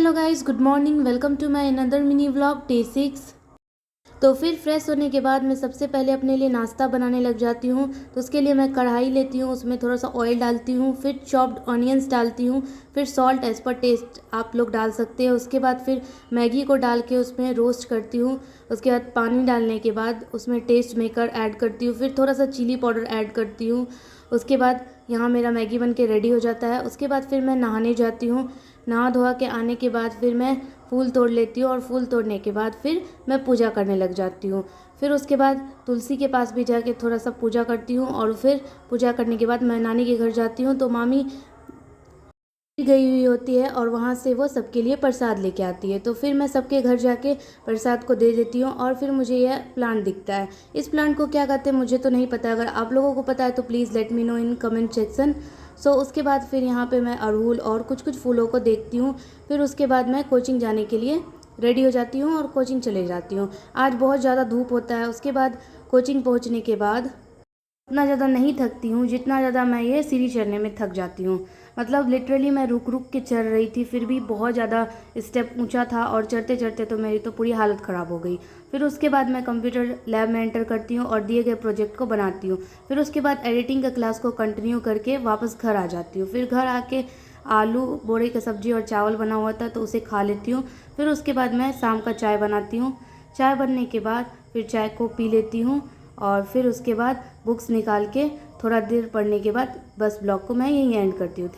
Hello guys, good morning. Welcome to my another mini vlog day 6। तो फिर fresh होने के बाद मैं सबसे पहले अपने लिए नाश्ता बनाने लग जाती हूँ। तो उसके लिए मैं कढ़ाई लेती हूँ, उसमें थोड़ा सा ऑयल डालती हूँ, फिर चॉप्ड ऑनियंस डालती हूँ, फिर सॉल्ट एज़ पर टेस्ट आप लोग डाल सकते हैं। उसके बाद फिर मैगी को डाल के उसमें रोस्ट करती हूँ। उसके बाद पानी डालने के बाद उसमें टेस्ट मेकर ऐड करती हूँ, फिर थोड़ा सा चिली पाउडर ऐड करती हूँ। उसके बाद यहाँ मेरा मैगी बन के रेडी हो जाता है। उसके बाद फिर मैं नहाने जाती हूँ। नहा धोआ के आने के बाद फिर मैं फूल तोड़ लेती हूँ और फूल तोड़ने के बाद फिर मैं पूजा करने लग जाती हूँ। फिर उसके बाद तुलसी के पास भी जाके थोड़ा सा पूजा करती हूँ और फिर पूजा करने के बाद मैं नानी के घर जाती हूँ। तो मामी गई हुई होती है और वहाँ से वो सबके लिए प्रसाद लेके आती है। तो फिर मैं सबके घर जाके प्रसाद को दे देती हूँ और फिर मुझे यह प्लांट दिखता है। इस प्लांट को क्या कहते हैं मुझे तो नहीं पता, अगर आप लोगों को पता है तो please let me know in comment section. उसके बाद फिर यहाँ पे मैं अड़हुल और कुछ कुछ फूलों को देखती हूँ। फिर उसके बाद मैं कोचिंग जाने के लिए रेडी हो जाती हूँ और कोचिंग चले जाती हूँ। आज बहुत ज़्यादा धूप होता है। उसके बाद कोचिंग पहुँचने के बाद उतना ज़्यादा नहीं थकती हूँ जितना ज़्यादा मैं ये सीढ़ी चढ़ने में थक जाती हूँ। मतलब लिटरली मैं रुक रुक के चढ़ रही थी, फिर भी बहुत ज़्यादा स्टेप ऊंचा था और चढ़ते चढ़ते तो मेरी तो पूरी हालत ख़राब हो गई। फिर उसके बाद मैं कंप्यूटर लैब में एंटर करती हूँ और दिए गए प्रोजेक्ट को बनाती हूँ। फिर उसके बाद एडिटिंग का क्लास को कंटिन्यू करके वापस घर आ जाती हूँ। फिर घर आके आलू बोरे की सब्ज़ी और चावल बना हुआ था तो उसे खा लेती हूँ। फिर उसके बाद मैं शाम का चाय बनाती हूँ। चाय बनने के बाद फिर चाय को पी लेती हूँ और फिर उसके बाद बुक्स निकाल के थोड़ा देर पढ़ने के बाद बस ब्लॉग को मैं यहीं एंड करती हूँ।